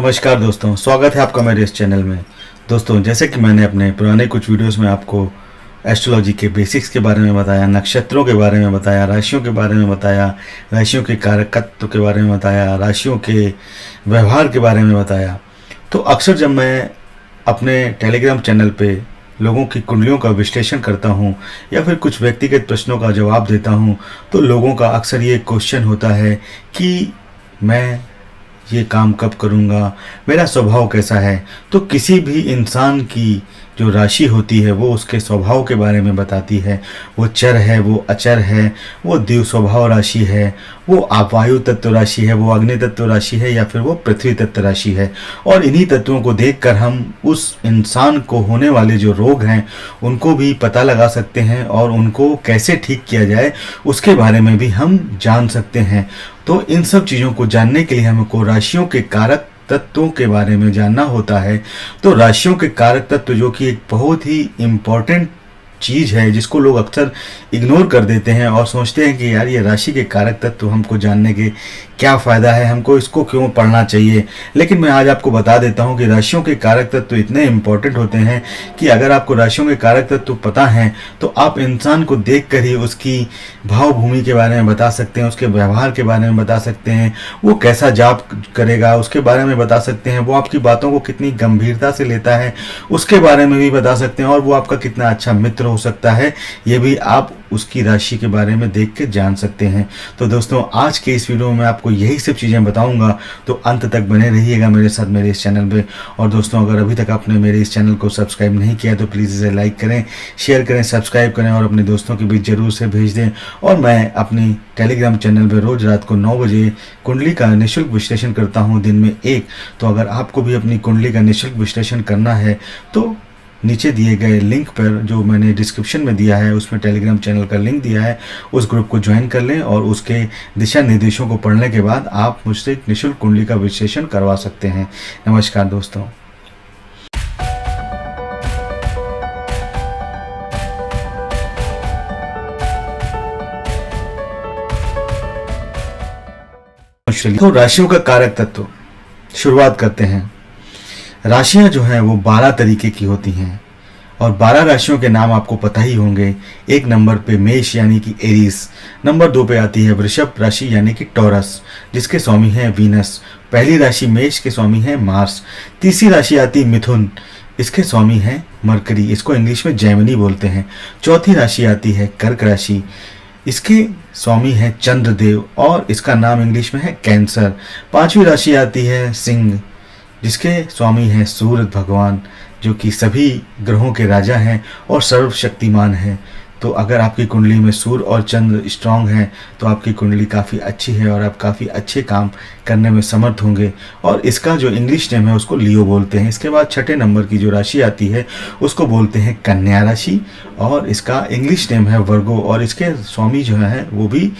नमस्कार दोस्तों, स्वागत है आपका मेरे इस चैनल में। दोस्तों, जैसे कि मैंने अपने पुराने कुछ वीडियोस में आपको एस्ट्रोलॉजी के बेसिक्स के बारे में बताया, नक्षत्रों के बारे में बताया, राशियों के बारे में बताया, राशियों के कारकत्व के बारे में बताया, राशियों के व्यवहार के बारे में बताया, तो अक्सर जब मैं अपने टेलीग्राम चैनल पे लोगों की कुंडलियों का विश्लेषण करता हूँ या फिर कुछ व्यक्तिगत प्रश्नों का जवाब देता हूँ, तो लोगों का अक्सर ये क्वेश्चन होता है कि मैं ये काम कब करूँगा, मेरा स्वभाव कैसा है। तो किसी भी इंसान की जो राशि होती है वो उसके स्वभाव के बारे में बताती है। वो चर है, वो अचर है, वो द्यु स्वभाव राशि है, वो वायु तत्व राशि है, वो अग्नि तत्व राशि है या फिर वो पृथ्वी तत्व राशि है। और इन्हीं तत्वों को देखकर हम उस इंसान को होने वाले जो रोग हैं उनको भी पता लगा सकते हैं और उनको कैसे ठीक किया जाए उसके बारे में भी हम जान सकते हैं। तो इन सब चीज़ों को जानने के लिए हमको राशियों के कारक तत्वों के बारे में जानना होता है। तो राशियों के कारक तत्व जो कि एक बहुत ही इम्पोर्टेंट चीज़ है जिसको लोग अक्सर इग्नोर कर देते हैं और सोचते हैं कि यार ये राशि के कारक तत्व हमको जानने के क्या फ़ायदा है, हमको इसको क्यों पढ़ना चाहिए। लेकिन मैं आज आपको बता देता हूँ कि राशियों के कारक तत्व इतने इम्पोर्टेंट होते हैं कि अगर आपको राशियों के कारक तत्व पता हैं तो आप इंसान को देख कर ही उसकी भावभूमि के बारे में बता सकते हैं, उसके व्यवहार के बारे में बता सकते हैं, वो कैसा जाप करेगा उसके बारे में बता सकते हैं, वो आपकी बातों को कितनी गंभीरता से लेता है उसके बारे में भी बता सकते हैं, और वो आपका कितना अच्छा मित्र हो सकता है ये भी आप उसकी राशि के बारे में देख के जान सकते हैं। तो दोस्तों, आज के इस वीडियो में आपको यही सब चीज़ें बताऊंगा, तो अंत तक बने रहिएगा मेरे साथ मेरे इस चैनल पे। और दोस्तों, अगर अभी तक आपने मेरे इस चैनल को सब्सक्राइब नहीं किया तो प्लीज़ इसे लाइक करें, शेयर करें, सब्सक्राइब करें और अपने दोस्तों के बीच जरूर से भेज दें। और मैं अपनी टेलीग्राम चैनल पर रोज़ रात को 9 बजे कुंडली का निःशुल्क विश्लेषण करता हूँ, दिन में एक। तो अगर आपको भी अपनी कुंडली का निःशुल्क विश्लेषण करना है तो नीचे दिए गए लिंक पर जो मैंने डिस्क्रिप्शन में दिया है उसमें टेलीग्राम चैनल का लिंक दिया है, उस ग्रुप को ज्वाइन कर लें और उसके दिशा निर्देशों को पढ़ने के बाद आप मुझसे निःशुल्क कुंडली का विश्लेषण करवा सकते हैं। नमस्कार दोस्तों। तो राशियों का कारक तत्व शुरुआत करते हैं। राशियां जो हैं वो 12 तरीके की होती हैं और 12 राशियों के नाम आपको पता ही होंगे। एक नंबर पे मेष यानी कि एरीज, नंबर 2 पे आती है वृषभ राशि यानी कि टॉरस जिसके स्वामी हैं वीनस, पहली राशि मेष के स्वामी हैं मार्स। तीसरी राशि आती है मिथुन, इसके स्वामी हैं मरकरी, इसको इंग्लिश में जेमिनी बोलते हैं। चौथी राशि आती है कर्क राशि, इसके स्वामी हैं चंद्रदेव और इसका नाम इंग्लिश में है कैंसर। पांचवी राशि आती है सिंह जिसके स्वामी हैं सूर्य भगवान जो कि सभी ग्रहों के राजा हैं और सर्वशक्तिमान हैं। तो अगर आपकी कुंडली में सूर्य और चंद्र स्ट्रांग हैं तो आपकी कुंडली काफ़ी अच्छी है और आप काफ़ी अच्छे काम करने में समर्थ होंगे। और इसका जो इंग्लिश नेम है उसको लियो बोलते हैं। इसके बाद छठे नंबर की जो राशि आती है उसको बोलते हैं कन्या राशि और इसका इंग्लिश नेम है वर्गो और इसके स्वामी जो है वो भी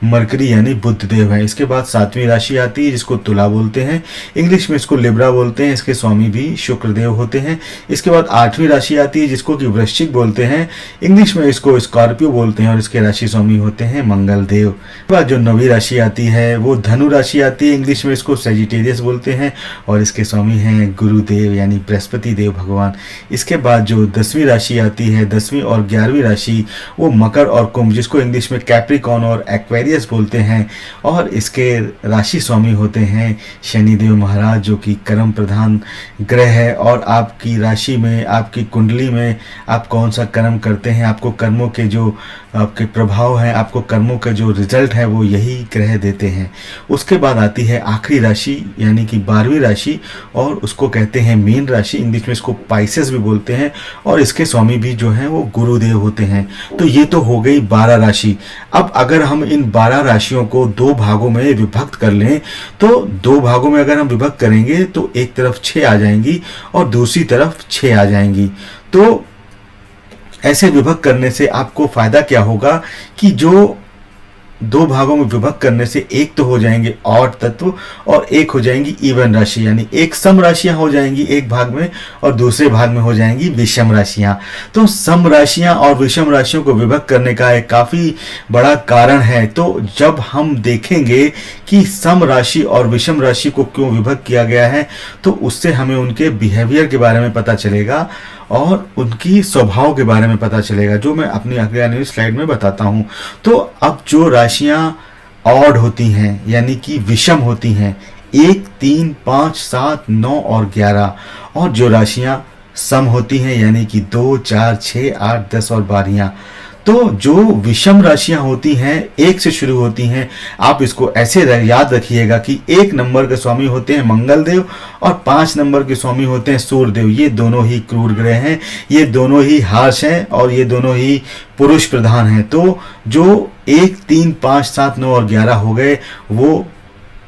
मरकरी यानी बुध देव है। इसके बाद सातवीं राशि आती है जिसको तुला बोलते हैं, इंग्लिश में इसको लिब्रा बोलते हैं, इसके स्वामी भी शुक्रदेव होते हैं। इसके बाद आठवीं राशि आती है जिसको कि वृश्चिक बोलते हैं, इंग्लिश में इसको स्कॉर्पियो बोलते हैं और इसके राशि स्वामी होते हैं मंगल देव। इसके बाद जो 9वीं राशि आती है वो धनु राशि आती है, इंग्लिश में इसको सेजिटेरियस बोलते हैं और इसके स्वामी हैं गुरुदेव यानी बृहस्पति देव भगवान। इसके बाद जो 10वीं राशि आती है, 10वीं और 11वीं राशि वो मकर और कुंभ जिसको इंग्लिश में कैप्रिकॉन और एक्वेरियस बोलते हैं और इसके राशि स्वामी होते हैं शनिदेव महाराज जो कि कर्म प्रधान ग्रह है। और आपकी राशि में, आपकी कुंडली में आप कौन सा कर्म करते हैं, आपको कर्मों के जो आपके प्रभाव हैं, आपको कर्मों का जो रिजल्ट है वो यही ग्रह देते हैं। उसके बाद आती है आखिरी राशि यानी कि 12वीं राशि और उसको कहते हैं मीन राशि, इंग्लिश में इसको पाइसेस भी बोलते हैं और इसके स्वामी भी जो हैं वो गुरुदेव होते हैं। तो ये तो हो गई 12 राशि। अब अगर हम इन 12 राशियों को 2 भागों में विभक्त कर लें तो 2 भागों में अगर हम विभक्त करेंगे तो एक तरफ 6 आ जाएंगी और दूसरी तरफ 6 आ जाएंगी। तो ऐसे विभक्त करने से आपको फायदा क्या होगा कि जो 2 भागों में विभक्त करने से एक तो हो जाएंगे ऑड तत्व और एक हो जाएंगी इवन राशि, यानी एक सम राशियां हो जाएंगी एक भाग में और दूसरे भाग में हो जाएंगी विषम राशियां। तो सम राशियां और विषम राशियों को विभक्त करने का एक काफी बड़ा कारण है। तो जब हम देखेंगे कि सम राशि और विषम राशि को क्यों विभक्त किया गया है, तो उससे हमें उनके बिहेवियर के बारे में पता चलेगा और उनकी स्वभाव के बारे में पता चलेगा, जो मैं अपनी अगली स्लाइड में बताता हूं। तो अब जो राशियां ऑड होती हैं यानी कि विषम होती हैं 1, 3, 5, 7, 9 और 11, और जो राशियां सम होती हैं यानी कि 2, 4, 6, 8, 10 और 12। तो जो विषम राशियां होती हैं 1 से शुरू होती हैं, आप इसको ऐसे याद रखिएगा कि 1 नंबर के स्वामी होते हैं मंगल देव और 5 नंबर के स्वामी होते हैं सूर्य देव। ये दोनों ही क्रूर ग्रह हैं, ये दोनों ही हार्श हैं और ये दोनों ही पुरुष प्रधान हैं। तो जो 1, 3, 5, 7, 9 और 11 हो गए वो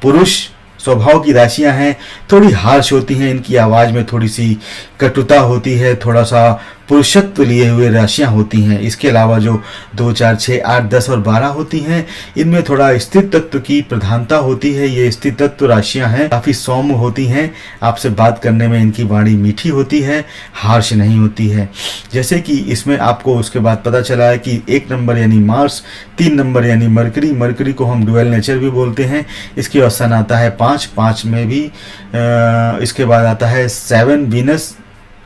पुरुष स्वभाव की राशियां हैं, थोड़ी हार्श होती हैं, इनकी आवाज़ में थोड़ी सी कटुता होती है, थोड़ा सा पुरुषत्व लिए हुए राशियां होती हैं। इसके अलावा जो 2, 4, 6, 8, 10 और 12 होती हैं, इनमें थोड़ा स्थिर तत्व की प्रधानता होती है। ये स्थिर तत्व राशियां हैं, काफ़ी सौम्य होती हैं, आपसे बात करने में इनकी वाणी मीठी होती है, हार्श नहीं होती है। जैसे कि इसमें आपको उसके बाद पता चला है कि 1 नंबर यानी मार्स, 3 नंबर यानी मरकरी, मरकरी को हम डुअल नेचर भी बोलते हैं। इसके बाद सन आता है 5 में भी इसके बाद आता है 7 वीनस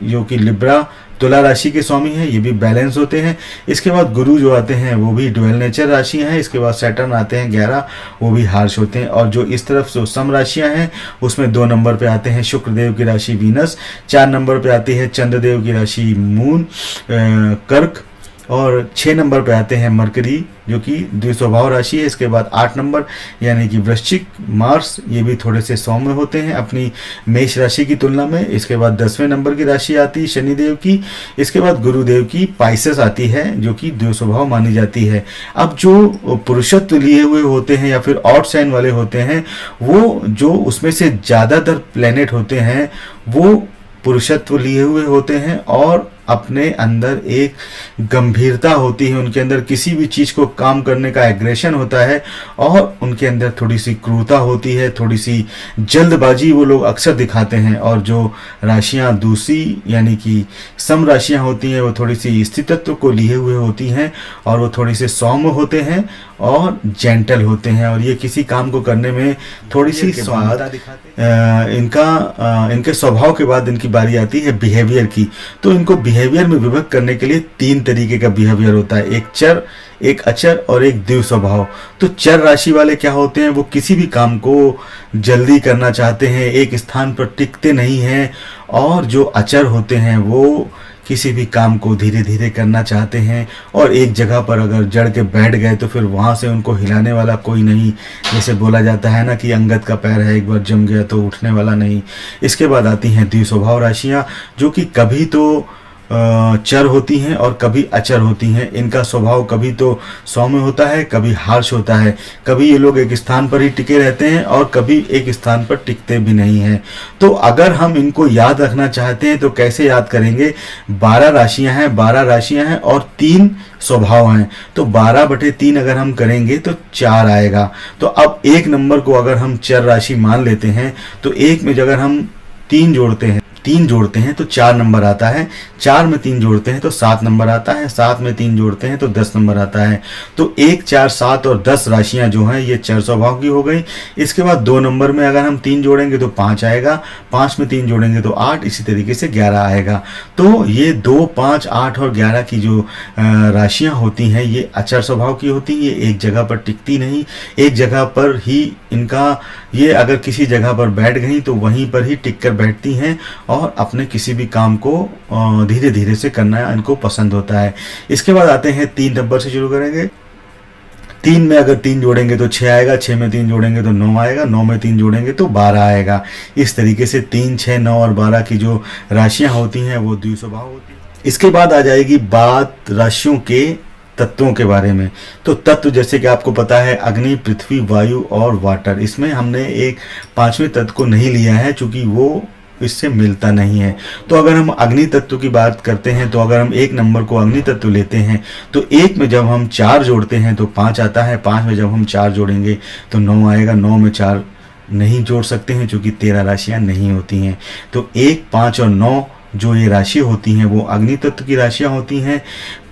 जो कि लिब्रा तुला राशि के स्वामी हैं, ये भी बैलेंस होते हैं। इसके बाद गुरु जो आते हैं वो भी डुअल नेचर राशियां हैं। इसके बाद सैटर्न आते हैं 11, वो भी हार्श होते हैं। और जो इस तरफ जो सम राशियां हैं उसमें 2 नंबर पे आते हैं शुक्रदेव की राशि वीनस, 4 नंबर पे आती है चंद्रदेव की राशि मून कर्क, और 6 नंबर पे आते हैं मरकरी जो कि द्विस्वभाव राशि है। इसके बाद 8 नंबर यानी कि वृश्चिक मार्स, ये भी थोड़े से सौम्य होते हैं अपनी मेष राशि की तुलना में। इसके बाद 10वें नंबर की राशि आती है शनिदेव की। इसके बाद गुरुदेव की पाइसेस आती है जो कि द्विस्वभाव मानी जाती है। अब जो पुरुषत्व लिए हुए होते हैं या फिर ऑड साइन वाले होते हैं, वो जो उसमें से ज़्यादातर प्लेनेट होते हैं वो पुरुषत्व लिए हुए होते हैं और अपने अंदर एक गंभीरता होती है, उनके अंदर किसी भी चीज़ को काम करने का एग्रेशन होता है और उनके अंदर थोड़ी सी क्रूरता होती है, थोड़ी सी जल्दबाजी वो लोग अक्सर दिखाते हैं। और जो राशियां दूसरी यानी कि सम राशियां होती हैं वो थोड़ी सी स्थितत्व को लिए हुए होती हैं और वो थोड़ी से सौम्य होते हैं और जेंटल होते हैं और ये किसी काम को करने में थोड़ी सी स्वाद इनके स्वभाव के बाद इनकी बारी आती है बिहेवियर की। तो इनको बिहेवियर में विभक्त करने के लिए 3 तरीके का बिहेवियर होता है, एक चर, एक अचर और एक द्विव स्वभाव। तो चर राशि वाले क्या होते हैं, वो किसी भी काम को जल्दी करना चाहते हैं, एक स्थान पर टिकते नहीं हैं। और जो अचर होते हैं वो किसी भी काम को धीरे धीरे करना चाहते हैं और एक जगह पर अगर जड़ के बैठ गए तो फिर वहाँ से उनको हिलाने वाला कोई नहीं। जैसे बोला जाता है ना कि अंगद का पैर है, एक बार जम गया तो उठने वाला नहीं। इसके बाद आती हैं द्विस्वभाव राशियाँ जो कि कभी तो चर होती हैं और कभी अचर होती हैं। इनका स्वभाव कभी तो सौम्य होता है, कभी हार्श होता है, कभी ये लोग एक स्थान पर ही टिके रहते हैं और कभी एक स्थान पर टिकते भी नहीं हैं। तो अगर हम इनको याद रखना चाहते हैं तो कैसे याद करेंगे, 12 राशियां हैं, 12 राशियां हैं और 3 स्वभाव हैं। तो 12/3 अगर हम करेंगे तो 4 आएगा। तो अब 1 नंबर को अगर हम चर राशि मान लेते हैं तो 1 में अगर हम 3 जोड़ते हैं तो 4 नंबर आता है, 4 में 3 जोड़ते हैं तो 7 नंबर आता है, 7 में 3 जोड़ते हैं तो 10 नंबर आता है। तो 1, 4, 7 और 10 राशियां जो हैं ये चर स्वभाव की हो गई। इसके बाद 2 नंबर में अगर हम 3 जोड़ेंगे तो 5 आएगा, 5 में 3 जोड़ेंगे तो 8, इसी तरीके से 11 आएगा। तो ये 2, 5, 8 और 11 की जो राशियां होती हैं ये अचर स्वभाव की होती हैं। ये एक जगह पर टिकती नहीं, एक जगह पर ही इनका ये अगर किसी जगह पर बैठ गई तो वहीं पर ही टिक कर बैठती हैं और अपने किसी भी काम को धीरे धीरे से करना इनको पसंद होता है। इसके बाद आते हैं 3 नंबर से शुरू करेंगे। 3 में अगर 3 जोड़ेंगे तो 6 आएगा, 6 में 3 जोड़ेंगे तो 9 आएगा, 9 में 3 जोड़ेंगे तो 12 आएगा। इस तरीके से 3, 6, 9 और 12 की जो राशियां होती हैं वो द्विस्वभाव होती हैं। इसके बाद आ जाएगी बात राशियों के तत्वों के बारे में। तो तत्व जैसे कि आपको पता है अग्नि, पृथ्वी, वायु और वाटर। इसमें हमने एक 5वें तत्व को नहीं लिया है क्योंकि वो इससे मिलता नहीं है। तो अगर हम अग्नि तत्व की बात करते हैं तो अगर हम 1 नंबर को अग्नि तत्व लेते हैं तो 1 में जब हम 4 जोड़ते हैं तो 5 आता है, 5 में जब हम 4 जोड़ेंगे तो 9 आएगा, 9 में 4 नहीं जोड़ सकते हैं क्योंकि 13 राशियां नहीं होती हैं। तो 1, 5 और 9 जो ये राशि होती हैं वो अग्नि तत्व की राशियां होती हैं,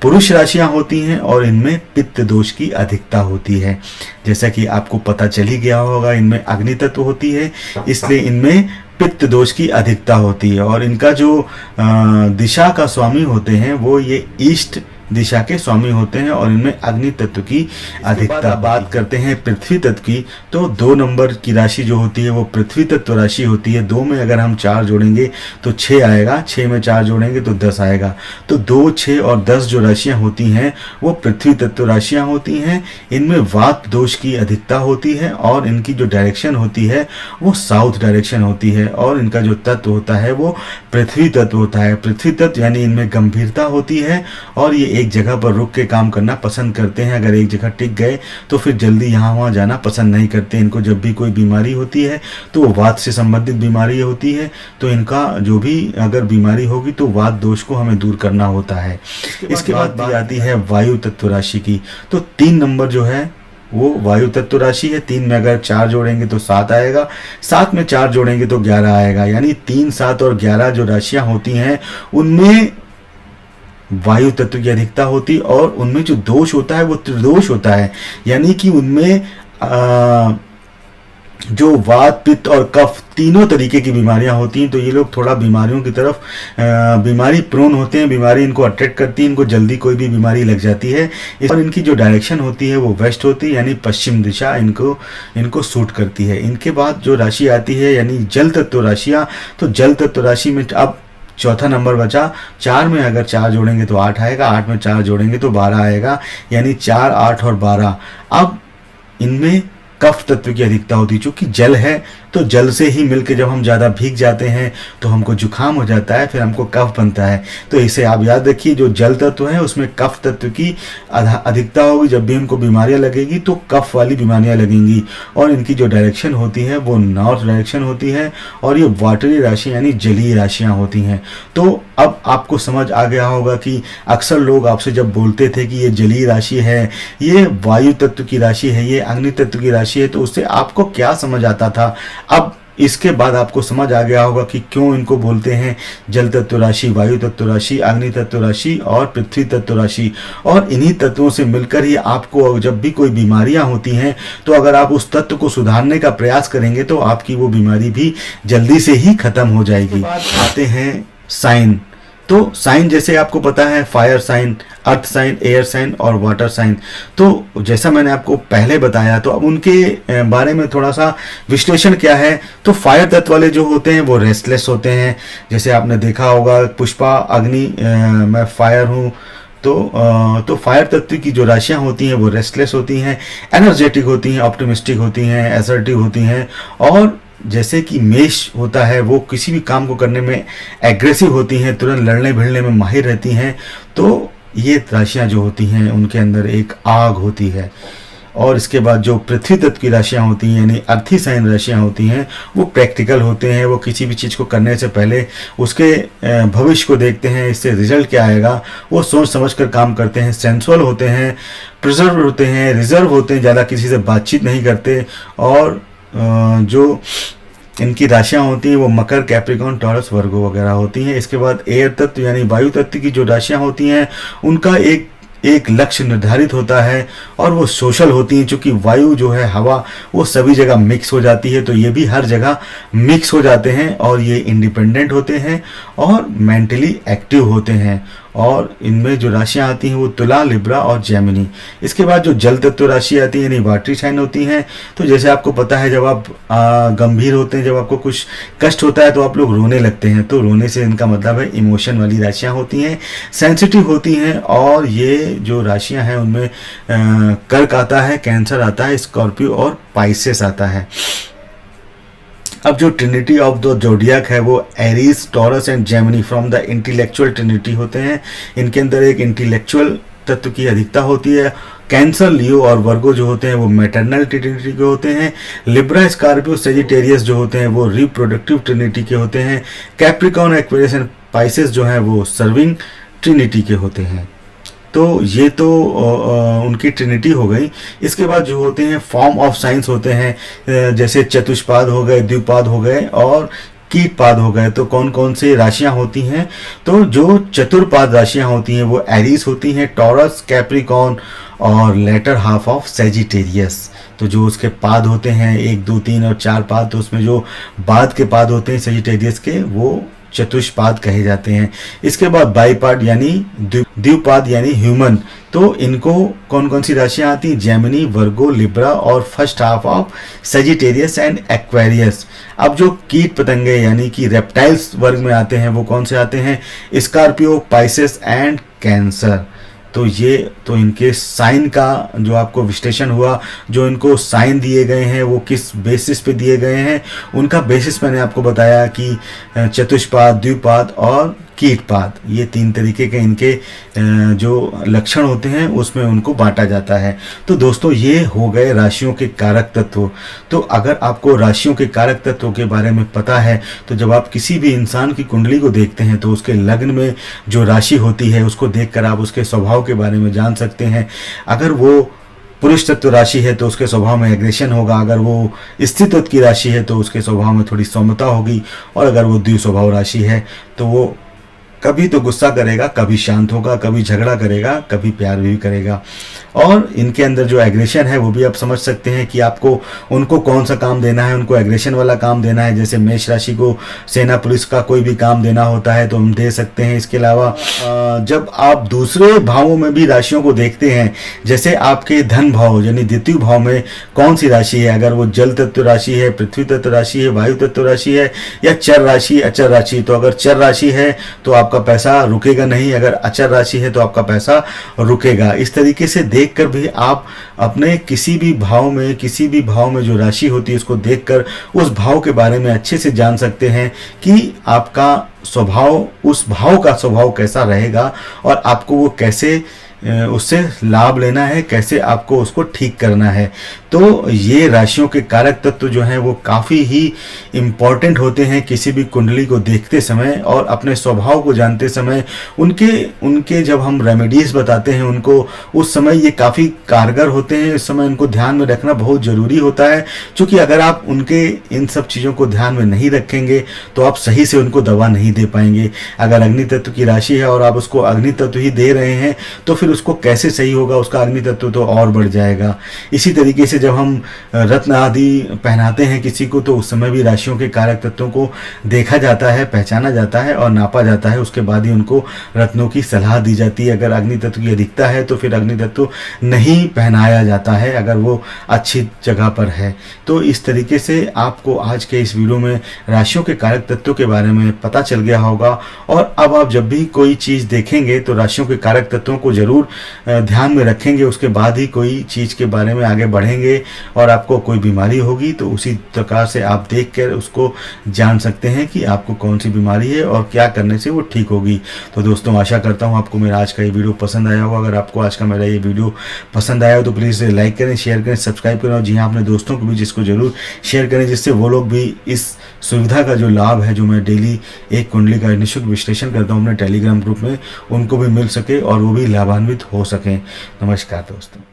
पुरुष राशियां होती हैं और इनमें पित्त दोष की अधिकता होती है। जैसा कि आपको पता चल ही गया होगा, इनमें अग्नि तत्व होती है, इसलिए इनमें पित्त दोष की अधिकता होती है। और इनका जो दिशा का स्वामी होते हैं वो ये ईस्ट दिशा के स्वामी होते हैं और इनमें अग्नि तत्व की अधिकता। बात करते हैं पृथ्वी तत्व की, तो 2 नंबर की राशि जो होती है वो पृथ्वी तत्व राशि होती है। 2 में अगर हम 4 जोड़ेंगे तो 6 आएगा, 6 में 4 जोड़ेंगे तो 10 आएगा। तो 2, 6 और 10 जो राशियां होती हैं वो पृथ्वी तत्व राशियां होती हैं। इनमें वात दोष की अधिकता होती है और इनकी जो डायरेक्शन होती है वो साउथ डायरेक्शन होती है और इनका जो तत्व होता है वो पृथ्वी तत्व होता है। पृथ्वी तत्व यानी इनमें गंभीरता होती है और ये एक जगह पर रुक के काम करना पसंद करते हैं। अगर एक जगह टिक गए तो फिर जल्दी यहाँ वहाँ जाना पसंद नहीं करते। इनको जब भी कोई बीमारी होती है तो वो वात से संबंधित बीमारी होती है, तो इनका जो भी अगर बीमारी होगी तो वात दोष को हमें दूर करना होता है। इसके बाद बात आती है वायु तत्व राशि की। तो 3 नंबर जो है वो वायु तत्व राशि है। 3 में अगर 4 जोड़ेंगे तो 7 आएगा, 7 में 4 जोड़ेंगे तो 11 आएगा। यानी 3, 7 और 11 जो राशियां होती हैं उनमें वायु तत्व की अधिकता होती और उनमें जो दोष होता है वो त्रिदोष होता है। यानी कि उनमें जो वात, पित्त और कफ तीनों तरीके की बीमारियां होती हैं। तो ये लोग थोड़ा बीमारियों की तरफ बीमारी प्रोन होते हैं, बीमारी इनको अट्रैक्ट करती है, इनको जल्दी कोई भी बीमारी लग जाती है। और इनकी जो डायरेक्शन होती है वो वेस्ट होती है, यानी पश्चिम दिशा इनको सूट करती है। इनके बाद जो राशि आती है यानी जल तत्व राशियाँ, तो जल तत्व राशि में अब चौथा नंबर बचा। 4 में अगर 4 जोड़ेंगे तो 8 आएगा, 8 में 4 जोड़ेंगे तो 12 आएगा, यानी 4, 8 और 12। अब इनमें कफ तत्व की अधिकता होती है। चूंकि जल है तो जल से ही मिलकर जब हम ज़्यादा भीग जाते हैं तो हमको जुकाम हो जाता है, फिर हमको कफ बनता है। तो इसे आप याद रखिए, जो जल तत्व है उसमें कफ तत्व की अधिकता होगी। जब भी इनको बीमारियां लगेगी तो कफ वाली बीमारियां लगेंगी। और इनकी जो डायरेक्शन होती है वो नॉर्थ डायरेक्शन होती है और ये वाटरी राशि यानी जलीय राशियाँ होती हैं। तो अब आपको समझ आ गया होगा कि अक्सर लोग आपसे जब बोलते थे कि ये जलीय राशि है, ये वायु तत्व की राशि है, ये अग्नि तत्व की राशि है, तो उससे आपको क्या समझ आता था। अब इसके बाद आपको समझ आ गया होगा कि क्यों इनको बोलते हैं जल तत्व राशि, वायु तत्व राशि, अग्नि तत्व राशि और पृथ्वी तत्व राशि। और इन्हीं तत्वों से मिलकर ही आपको जब भी कोई बीमारियां होती हैं तो अगर आप उस तत्व को सुधारने का प्रयास करेंगे तो आपकी वो बीमारी भी जल्दी से ही खत्म हो जाएगी। आते हैं साइन। तो साइन जैसे आपको पता है, fire sign, earth sign, air sign और वाटर साइन। तो जैसा मैंने आपको पहले बताया, तो अब उनके बारे में थोड़ा सा विश्लेषण क्या है। तो फायर तत्व वाले जो होते हैं वो रेस्टलेस होते हैं। जैसे आपने देखा होगा पुष्पा अग्नि, मैं फायर हूँ। तो फायर तत्व की जो राशियां होती हैं वो रेस्टलेस होती हैं, एनर्जेटिक होती हैं, ऑप्टिमिस्टिक होती हैं, एसर्टिव होती हैं। और जैसे कि मेष होता है वो किसी भी काम को करने में एग्रेसिव होती हैं, तुरंत लड़ने भिड़ने में माहिर रहती हैं। तो ये राशियां जो होती हैं उनके अंदर एक आग होती है। और इसके बाद जो पृथ्वी तत्व की राशियां होती हैं यानी अर्थी साइन राशियां होती हैं वो प्रैक्टिकल होते हैं। वो किसी भी चीज़ को करने से पहले उसके भविष्य को देखते हैं, इससे रिजल्ट क्या आएगा, वो सोच समझ कर काम करते हैं। सेंसुअल होते हैं, प्रिजर्व होते हैं, रिजर्व होते हैं, ज़्यादा किसी से बातचीत नहीं करते। और जो इनकी राशियां होती हैं वो मकर, कैप्रिकॉर्न, टॉरस, वर्गो वगैरह होती हैं। इसके बाद एयर तत्व यानी वायु तत्व की जो राशियां होती हैं उनका एक लक्ष्य निर्धारित होता है और वो सोशल होती हैं। चूंकि वायु जो है, हवा, वो सभी जगह मिक्स हो जाती है, तो ये भी हर जगह मिक्स हो जाते हैं। और ये इंडिपेंडेंट होते हैं और मेंटली एक्टिव होते हैं। और इनमें जो राशियां आती हैं वो तुला, लिब्रा और जेमिनी। इसके बाद जो जल तत्व राशि आती है यानी वाटरी साइन होती हैं। तो जैसे आपको पता है जब आप गंभीर होते हैं, जब आपको कुछ कष्ट होता है तो आप लोग रोने लगते हैं। तो रोने से इनका मतलब है इमोशन वाली राशियां होती हैं, सेंसिटिव होती हैं। और ये जो राशियां हैं उनमें कर्क आता है, कैंसर आता है, स्कॉर्पियो और पाइसेस आता है। अब जो ट्रिनिटी ऑफ द जोडियक है वो Aries, taurus and Gemini from the intellectual Trinity होते हैं। इनके अंदर एक इंटेलेक्चुअल तत्व की अधिकता होती है। कैंसर, लियो और वर्गो जो होते हैं वो मैटरनल ट्रिनिटी के होते हैं। लिब्रा, स्कॉर्पियो, सेजिटेरियस जो होते हैं वो रिप्रोडक्टिव ट्रिनिटी के होते हैं। कैप्रिकॉर्न, एक्वेरियस एंड पाइसेस जो हैं वो सर्विंग ट्रिनिटी के होते हैं। तो ये तो उनकी ट्रिनिटी हो गई। इसके बाद जो होते हैं फॉर्म ऑफ साइंस होते हैं, जैसे चतुष्पाद हो गए, द्विपाद हो गए और कीटपाद हो गए। तो कौन कौन से राशियां होती हैं? तो जो चतुर्पाद राशियां होती हैं वो एरीज होती हैं, टॉरस, कैप्रिकॉर्न और लेटर हाफ ऑफ सेजिटेरियस। तो जो उसके पाद होते हैं 1, 2, 3 और 4 पाद, तो उसमें जो बाद के पाद होते हैं सेजिटेरियस के वो चतुष्पाद कहे जाते हैं। इसके बाद बाईपाद यानी द्विपाद यानी ह्यूमन। तो इनको कौन कौन सी राशियां आती हैं? जेमिनी, वर्गो, लिब्रा और first half of Sagittarius and Aquarius. अब जो कीट पतंगे यानी कि रेप्टाइल्स वर्ग में आते हैं वो कौन से आते हैं? Scorpio, Pisces and cancer. तो ये तो इनके साइन का जो आपको विश्लेषण हुआ, जो इनको साइन दिए गए हैं वो किस बेसिस पे दिए गए हैं, उनका बेसिस मैंने आपको बताया कि चतुष्पाद, द्विपाद और कीटपाद, ये 3 तरीके के इनके जो लक्षण होते हैं उसमें उनको बांटा जाता है। तो दोस्तों ये हो गए राशियों के कारक तत्व। तो अगर आपको राशियों के कारक तत्वों के बारे में पता है तो जब आप किसी भी इंसान की कुंडली को देखते हैं तो उसके लग्न में जो राशि होती है उसको देखकर आप उसके स्वभाव के बारे में जान सकते हैं। अगर वो पुरुष तत्व राशि है तो उसके स्वभाव में एग्रेशन होगा, अगर वो स्त्री तत्व की राशि है तो उसके स्वभाव में थोड़ी सौम्यता होगी, और अगर वो द्वि स्वभाव राशि है तो वो कभी तो गुस्सा करेगा, कभी शांत होगा, कभी झगड़ा करेगा, कभी प्यार भी करेगा। और इनके अंदर जो एग्रेशन है वो भी आप समझ सकते हैं कि आपको उनको कौन सा काम देना है, उनको एग्रेशन वाला काम देना है। जैसे मेष राशि को सेना पुलिस का कोई भी काम देना होता है तो हम दे सकते हैं। इसके अलावा जब आप दूसरे भावों में भी राशियों को देखते हैं, जैसे आपके धन भाव यानी द्वितीय भाव में कौन सी राशि है, अगर वो जल तत्व राशि है, पृथ्वी तत्व राशि है, वायु तत्व राशि है या चर राशि, अचर राशि, तो अगर चर राशि है तो आपका पैसा रुकेगा नहीं, अगर अचर राशि है तो आपका पैसा रुकेगा। इस तरीके से देखकर भी आप अपने किसी भी भाव में जो राशि होती है उसको देखकर उस भाव के बारे में अच्छे से जान सकते हैं कि आपका स्वभाव, उस भाव का स्वभाव कैसा रहेगा और आपको वो कैसे उससे लाभ लेना है, कैसे आपको उसको ठीक करना है। तो ये राशियों के कारक तत्व जो हैं वो काफ़ी ही इम्पॉर्टेंट होते हैं किसी भी कुंडली को देखते समय और अपने स्वभाव को जानते समय। उनके जब हम रेमेडीज बताते हैं उनको, उस समय ये काफ़ी कारगर होते हैं। इस समय इनको ध्यान में रखना बहुत ज़रूरी होता है, क्योंकि अगर आप उनके इन सब चीज़ों को ध्यान में नहीं रखेंगे तो आप सही से उनको दवा नहीं दे पाएंगे। अगर अग्नि तत्व की राशि है और आप उसको अग्नि तत्व ही दे रहे हैं तो फिर उसको कैसे सही होगा, उसका अग्नि तत्व तो और बढ़ जाएगा। इसी तरीके से जब हम रत्न आदि पहनाते हैं किसी को तो उस समय भी राशियों के कारक तत्वों को देखा जाता है, पहचाना जाता है और नापा जाता है। उसके बाद ही उनको रत्नों की सलाह दी जाती है। अगर अग्नि तत्व की अधिकता है तो फिर अग्नि तत्व नहीं पहनाया जाता है अगर वो अच्छी जगह पर है। तो इस तरीके से आपको आज के इस वीडियो में राशियों के कारक तत्वों के बारे में पता चल गया होगा। और अब आप जब भी कोई चीज़ देखेंगे तो राशियों के कारक तत्वों को जरूर ध्यान में रखेंगे, उसके बाद ही कोई चीज़ के बारे में आगे बढ़ेंगे। और आपको कोई बीमारी होगी तो उसी प्रकार से आप देख कर उसको जान सकते हैं कि आपको कौन सी बीमारी है और क्या करने से वो ठीक होगी। तो दोस्तों आशा करता हूँ आपको मेरा आज का ये वीडियो पसंद आया होगा। अगर आपको आज का मेरा ये वीडियो पसंद आया हो तो प्लीज़ लाइक करें, शेयर करें, सब्सक्राइब करें और जी हाँ अपने दोस्तों को भी जिसको जरूर शेयर करें, जिससे वो लोग भी इस सुविधा का जो लाभ है, जो मैं डेली एक कुंडली का निःशुल्क विश्लेषण करता हूँ अपने टेलीग्राम ग्रुप में, उनको भी मिल सके और वो भी लाभान्वित हो सकें। नमस्कार दोस्तों।